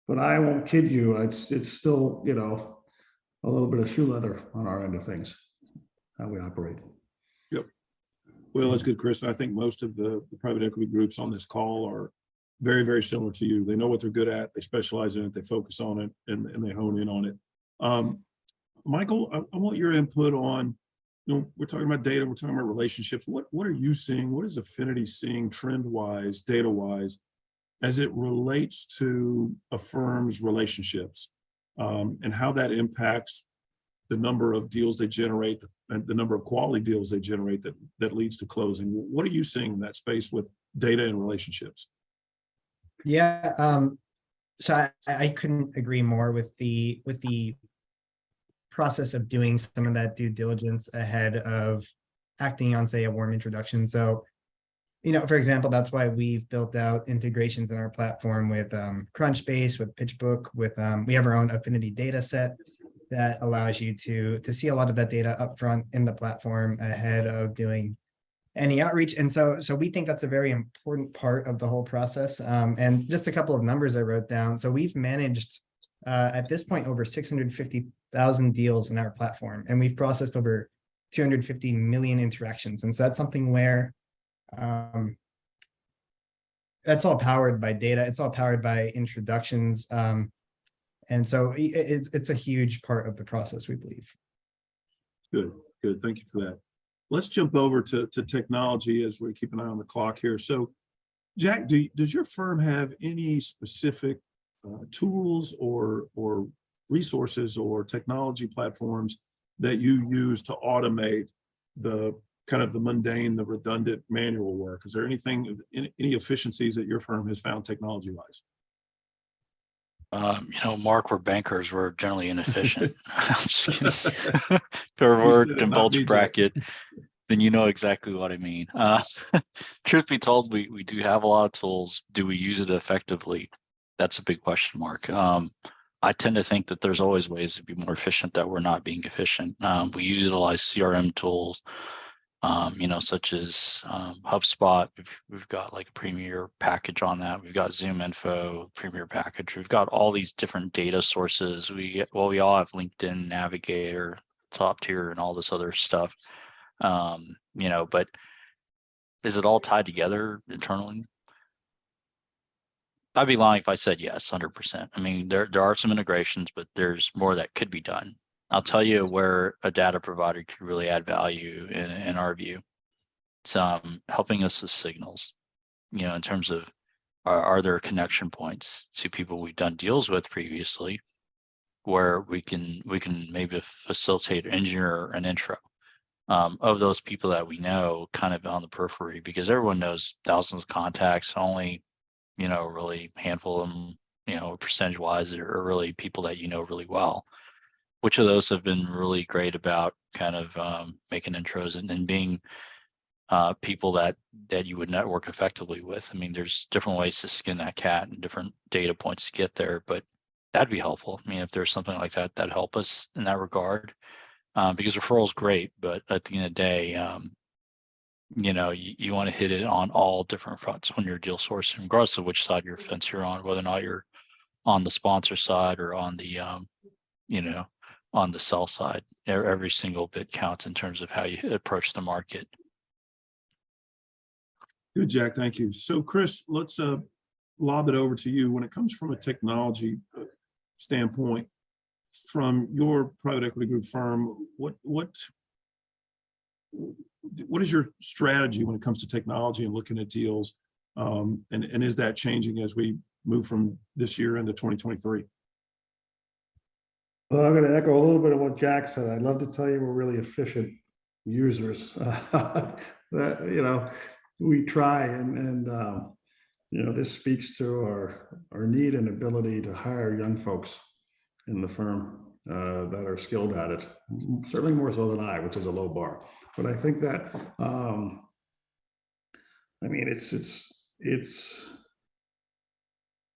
but I won't kid you, it's still, a little bit of shoe leather on our end of things, how we operate. Yep. Well, that's good, Chris. I think most of the private equity groups on this call are very, very similar to you. They know what they're good at, they specialize in it, they focus on it, and they hone in on it. Michael, I want your input on, we're talking about data, we're talking about relationships. What are you seeing? What is Affinity seeing trend-wise, data-wise, as it relates to a firm's relationships, and how that impacts the number of deals they generate and the number of quality deals they generate that leads to closing? What are you seeing in that space with data and relationships? Yeah, so I couldn't agree more with the process of doing some of that due diligence ahead of acting on, say, a warm introduction. So, for example, that's why we've built out integrations in our platform with Crunchbase, with PitchBook, with we have our own Affinity data set that allows you to see a lot of that data upfront in the platform ahead of doing any outreach. And so we think that's a very important part of the whole process. And just a couple of numbers I wrote down. So we've managed at this point over 650,000 deals in our platform, and we've processed over 250 million interactions. And so that's something where that's all powered by data. It's all powered by introductions. And so it's a huge part of the process, we believe. Good. Thank you for that. Let's jump over to technology as we keep an eye on the clock here. So, Jack, does your firm have any specific tools or resources or technology platforms that you use to automate the kind of the mundane, the redundant manual work? Is there any efficiencies that your firm has found technology-wise? Mark, we're bankers. We're generally inefficient. If you've worked in bulge bracket, then you know exactly what I mean. Truth be told, we do have a lot of tools. Do we use it effectively? That's a big question mark. I tend to think that there's always ways to be more efficient that we're not being efficient. We utilize CRM tools, such as HubSpot. We've got like a Premier package on that. We've got Zoom Info, Premier package. We've got all these different data sources. We all have LinkedIn Navigator, Top Tier, and all this other stuff. But is it all tied together internally? I'd be lying if I said yes, 100%. I mean, there are some integrations, but there's more that could be done. I'll tell you where a data provider could really add value in our view. It's helping us with signals, in terms of are there connection points to people we've done deals with previously where we can maybe facilitate, engineer an intro of those people that we know kind of on the periphery, because everyone knows thousands of contacts. Only really handful of them, percentage wise are really people that really well. Which of those have been really great about kind of making intros and being people that you would network effectively with? I mean, there's different ways to skin that cat and different data points to get there, but that'd be helpful. I mean, if there's something like that, that'd help us in that regard. Because referral is great, but at the end of the day, you want to hit it on all different fronts when you're deal sourcing, regardless of which side of your fence you're on, whether or not you're on the sponsor side or on the, on the sell side. Every single bit counts in terms of how you approach the market. Good, Jack. Thank you. So, Chris, let's lob it over to you. When it comes from a technology standpoint, from your private equity group firm, what is your strategy when it comes to technology and looking at deals? And is that changing as we move from this year into 2023? Well, I'm going to echo a little bit of what Jack said. I'd love to tell you we're really efficient users. That we try, and this speaks to our need and ability to hire young folks in the firm that are skilled at it. Certainly more so than I, which is a low bar. But I think that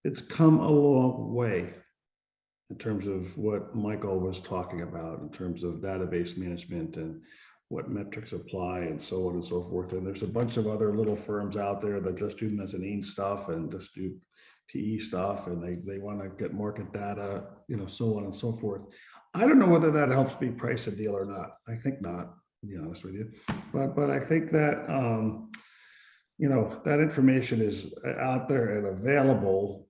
it's come a long way in terms of what Michael was talking about, in terms of database management and what metrics apply and so on and so forth. And there's a bunch of other little firms out there that just do mezzanine stuff and just do PE stuff, and they want to get market data, so on and so forth. I don't know whether that helps me price a deal or not. I think not, to be honest with you. But I think that that information is out there and available.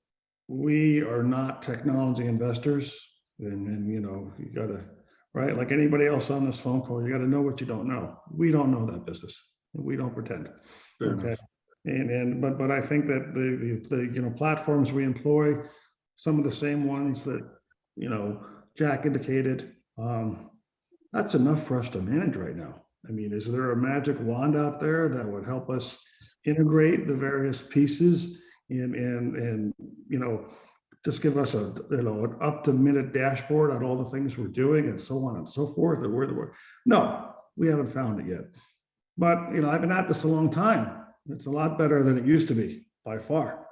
We are not technology investors, and you gotta, right? Like anybody else on this phone call, you got to know what you don't know. We don't know that business, and we don't pretend. Fair Okay. enough. But I think that the platforms we employ, some of the same ones that Jack indicated, that's enough for us to manage right now. I mean, is there a magic wand out there that would help us integrate the various pieces and just give us an up-to-minute dashboard on all the things we're doing and so on and so forth? And no, we haven't found it yet. But I've been at this a long time. It's a lot better than it used to be, by far.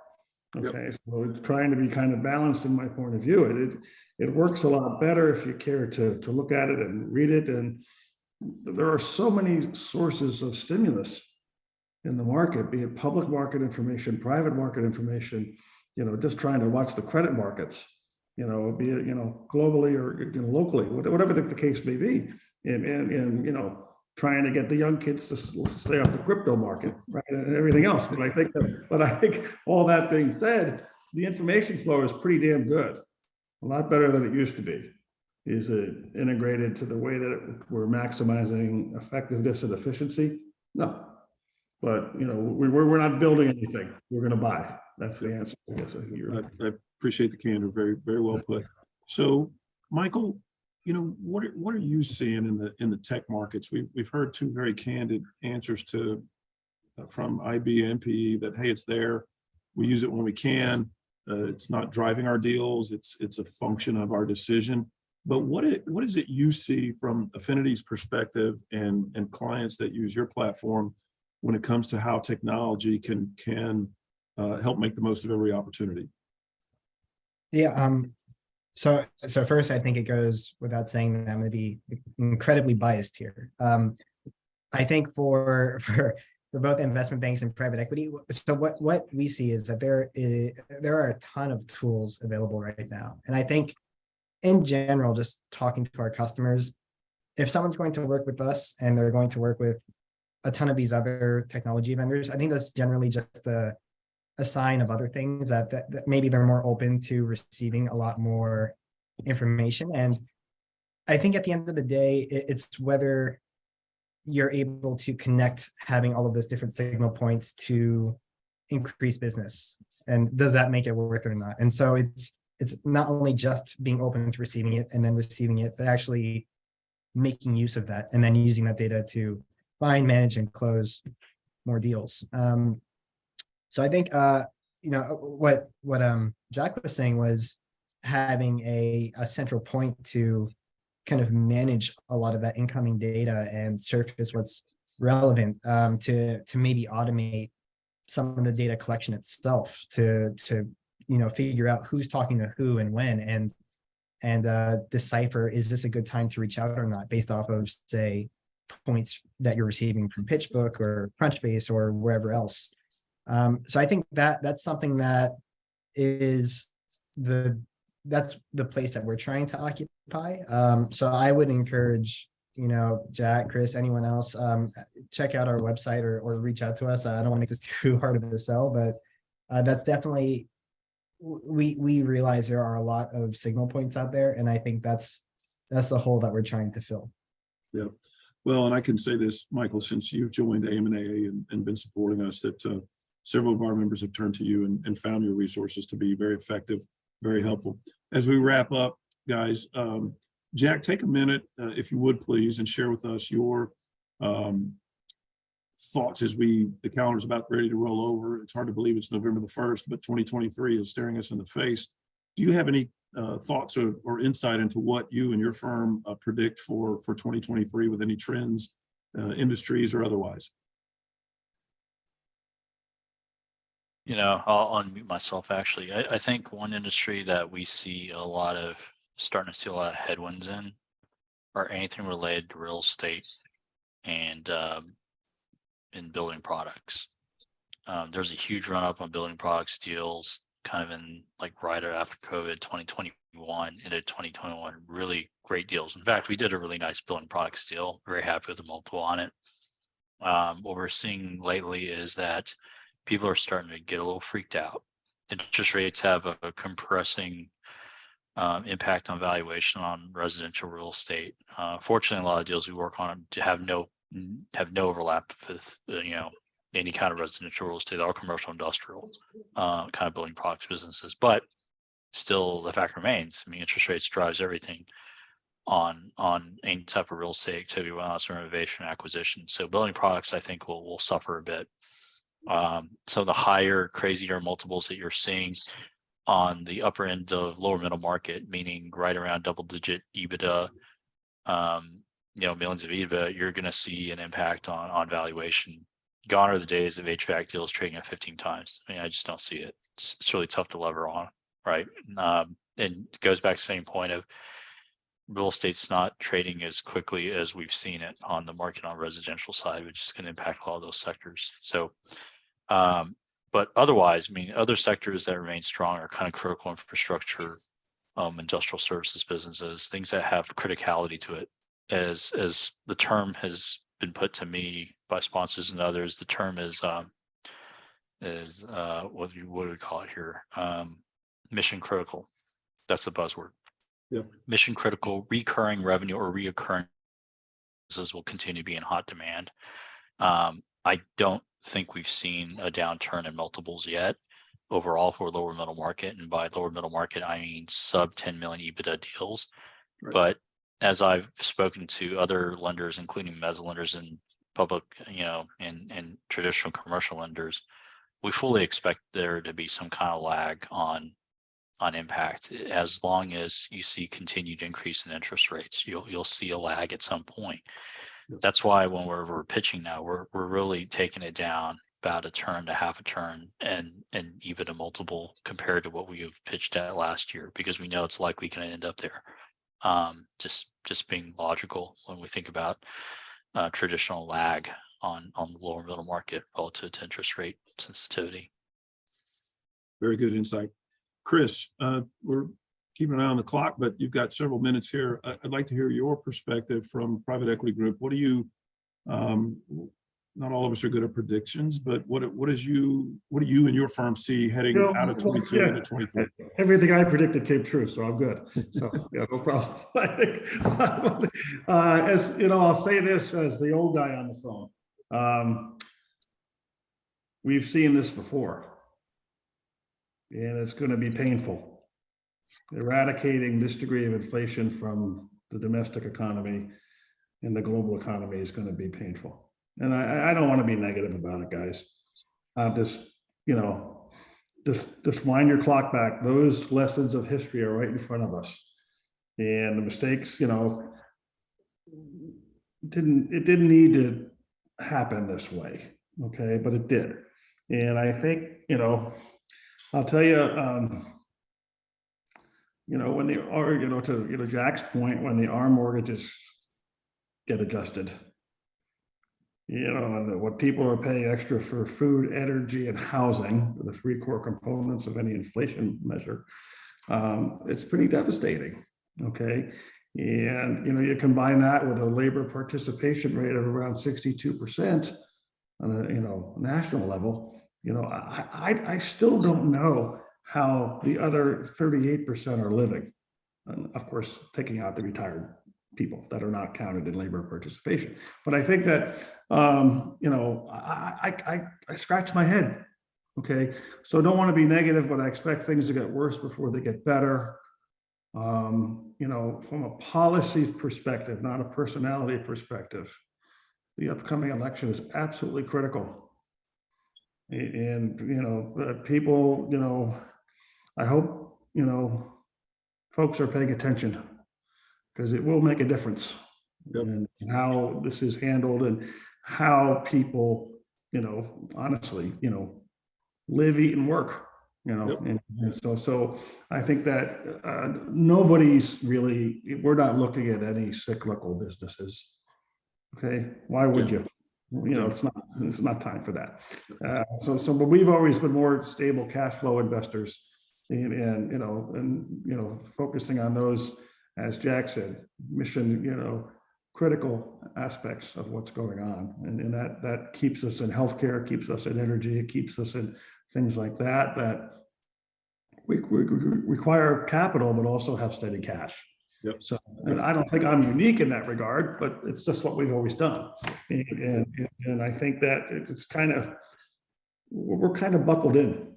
Okay, yep. So it's trying to be kind of balanced in my point of view. It works a lot better if you care to look at it and read it. And there are so many sources of stimulus in the market, be it public market information, private market information, just trying to watch the credit markets, be it, globally or locally, whatever the case may be. And trying to get the young kids to stay off the crypto market, right, and everything else. But I think all that being said, the information flow is pretty damn good, a lot better than it used to be. Is it integrated to the way that we're maximizing effectiveness and efficiency? No, but we're not building anything. We're going to buy. That's the answer. I guess I appreciate the candor. Very, very well put. So, Michael, what are you seeing in the tech markets? We've heard two very candid answers from IB and PE that, hey, it's there. We use it when we can. It's not driving our deals. It's a function of our decision. But what is it you see from Affinity's perspective and clients that use your platform when it comes to how technology can help make the most of every opportunity? Yeah. So first, I think it goes without saying that I'm going to be incredibly biased here. I think for both investment banks and private equity, so what we see is that there are a ton of tools available right now. And I think in general, just talking to our customers, if someone's going to work with us and they're going to work with a ton of these other technology vendors, I think that's generally just a sign of other things that maybe they're more open to receiving a lot more information. And I think at the end of the day, it's whether you're able to connect having all of those different signal points to increase business, and does that make it worth it or not? And so it's not only just being open to receiving it and then receiving it, but actually making use of that and then using that data to find, manage, and close more deals. So I think what Jack was saying was having a central point to kind of manage a lot of that incoming data and surface what's relevant, to maybe automate some of the data collection itself, to figure out who's talking to who and when, and decipher, is this a good time to reach out or not, based off of, say, points that you're receiving from PitchBook or Crunchbase or wherever else. So I think that's something that is that's the place that we're trying to occupy. So I would encourage, Jack, Chris, anyone else, check out our website or reach out to us. I don't want to make this too hard of a sell, but that's definitely, we realize there are a lot of signal points out there, and I think that's the hole that we're trying to fill. Yeah. Well, and I can say this, Michael, since you've joined AMNA and been supporting us, that several of our members have turned to you and found your resources to be very effective, very helpful. As we wrap up, guys, Jack, take a minute, if you would please, and share with us your thoughts as the calendar's about ready to roll over. It's hard to believe it's November the 1st, but 2023 is staring us in the face. Do you have any thoughts or insight into what you and your firm predict for 2023 with any trends, industries or otherwise? I'll unmute myself actually. I think one industry that we see starting to see a lot of headwinds in are anything related to real estate and in building products. There's a huge run up on building products deals kind of in right after COVID 2021 into 2021, really great deals. In fact, we did a really nice building products deal, very happy with the multiple on it. What we're seeing lately is that people are starting to get a little freaked out. Interest rates have a compressing impact on valuation on residential real estate. Fortunately, a lot of deals we work on have no overlap with any kind of residential real estate or commercial industrial kind of building products businesses. But still, the fact remains, interest rates drives everything on any type of real estate activity, whether it's renovation, acquisition. So building products, I think, will suffer a bit. So the higher, crazier multiples that you're seeing on the upper end of lower middle market, meaning right around double-digit EBITDA, millions of EBITDA, you're going to see an impact on valuation. Gone are the days of HVAC deals trading at 15 times. I just don't see it. It's really tough to lever on, right? And it goes back to the same point of real estate's not trading as quickly as we've seen it on the market on residential side, which is going to impact a lot of those sectors. So, but otherwise, other sectors that remain strong are kind of critical infrastructure, industrial services businesses, things that have criticality to it. As the term has been put to me by sponsors and others, the term is what do we call it here? Mission critical. That's the buzzword. Yep. Mission critical, recurring revenue or reoccurring businesses will continue to be in hot demand. I don't think we've seen a downturn in multiples yet overall for lower middle market. And by lower middle market, I mean sub 10 million EBITDA deals. Right. But as I've spoken to other lenders, including mezz lenders and public, and traditional commercial lenders, we fully expect there to be some kind of lag on impact. As long as you see continued increase in interest rates, you'll see a lag at some point. That's why when we're pitching now, we're really taking it down about a turn to half a turn and even a multiple compared to what we've pitched at last year, because we know it's likely going to end up there. Just being logical when we think about traditional lag on the lower middle market relative to interest rate sensitivity. Very good insight. Chris, we're keeping an eye on the clock, but you've got several minutes here. I'd like to hear your perspective from private equity group. What do you, not all of us are good at predictions, but what do you and your firm see heading out of 22 into 23? Everything I predicted came true, so I'm good. So yeah, no problem. I think, as you know, I'll say this as the old guy on the phone. We've seen this before, and it's going to be painful. Eradicating this degree of inflation from the domestic economy and the global economy is going to be painful. And I don't want to be negative about it, guys. I'm just, just wind your clock back. Those lessons of history are right in front of us. And the mistakes, it didn't need to happen this way. Okay, but it did. And I think, I'll tell you, when the, or, to, Jack's point, when the ARM mortgages get adjusted, and what people are paying extra for food, energy, and housing, the three core components of any inflation measure, it's pretty devastating. Okay. And, you combine that with a labor participation rate of around 62% on a, national level, I still don't know how the other 38% are living. And of course, taking out the retired people that are not counted in labor participation. But I think that, I scratch my head. Okay. So don't want to be negative, but I expect things to get worse before they get better. From a policy perspective, not a personality perspective, the upcoming election is absolutely critical. And, people, I hope, folks are paying attention, because it will make a difference. Yep. And how this is handled, and how people, honestly, live, eat, and work. Yep. And so I think that we're not looking at any cyclical businesses. Okay, why would you? It's not time for that. But we've always been more stable cash flow investors, and focusing on those, as Jack said, mission, critical aspects of what's going on, and that keeps us in healthcare, keeps us in energy, it keeps us in things like that we require capital, but also have steady cash. Yep. So, and I don't think I'm unique in that regard, but it's just what we've always done. And I think that it's we're kind of buckled in.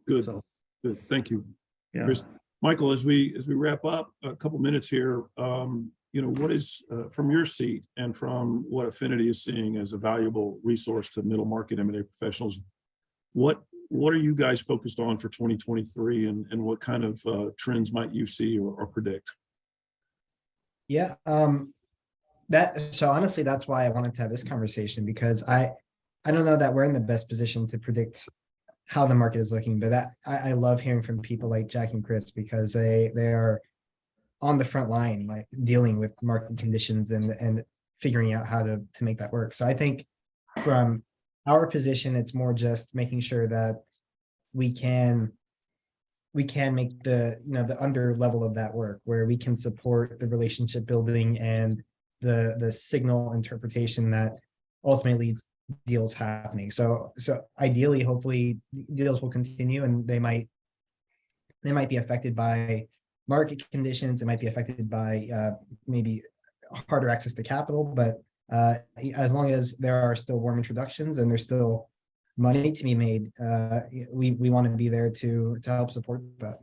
Good. So, Good. Thank you, yeah. Chris. Michael, as we wrap up, a couple minutes here, what is from your seat and from what Affinity is seeing as a valuable resource to middle market M&A professionals, what are you guys focused on for 2023, and what kind of trends might you see or predict? Yeah, so honestly, that's why I wanted to have this conversation, because I don't know that we're in the best position to predict how the market is looking, but I love hearing from people like Jack and Chris, because they are on the front line, like dealing with market conditions and figuring out how to make that work. So I think from our position, it's more just making sure that we can make the under level of that work, where we can support the relationship building and the signal interpretation that ultimately leads deals happening. So ideally, hopefully deals will continue, and they might be affected by market conditions. It might be affected by maybe harder access to capital, but as long as there are still warm introductions and there's still money to be made, we want to be there to help support that.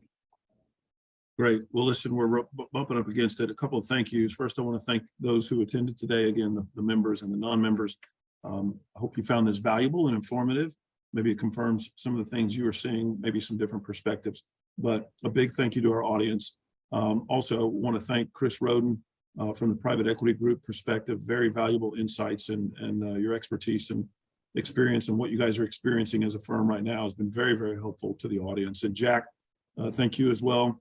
Great. Well, listen, we're bumping up against it. A couple of thank yous. First, I want to thank those who attended today. Again, the members and the non-members. I hope you found this valuable and informative. Maybe it confirms some of the things you are seeing, maybe some different perspectives. But a big thank you to our audience. Also want to thank Chris Roden from the private equity group perspective. Very valuable insights, and your expertise and experience, and what you guys are experiencing as a firm right now has been very, very helpful to the audience. And Jack, thank you as well,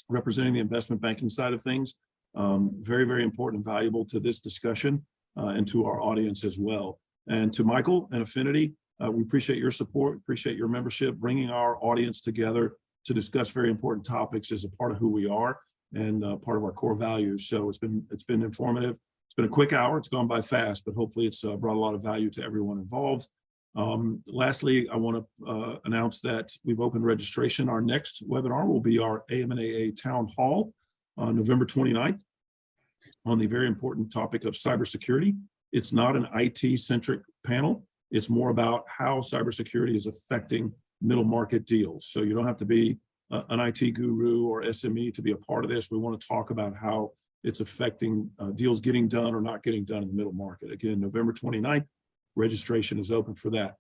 representing the investment banking side of things. Very, very important and valuable to this discussion and to our audience as well. And to Michael and Affinity, we appreciate your support, appreciate your membership, bringing our audience together to discuss very important topics as a part of who we are and part of our core values. So it's been informative. It's been a quick hour. It's gone by fast, but hopefully it's brought a lot of value to everyone involved. Lastly, I want to announce that we've opened registration. Our next webinar will be our AMNAA Town Hall on November 29th on the very important topic of cybersecurity. It's not an IT-centric panel. It's more about how cybersecurity is affecting middle market deals. So you don't have to be an IT guru or SME to be a part of this. We want to talk about how it's affecting deals getting done or not getting done in the middle market. Again, November 29th, registration is open for that.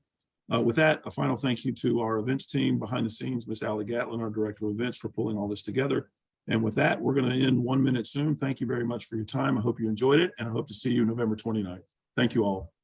With that, a final thank you to our events team behind the scenes, Miss Allie Gatlin, our director of events, for pulling all this together. And with that, we're going to end 1 minute soon. Thank you very much for your time. I hope you enjoyed it, and I hope to see you November 29th. Thank you all.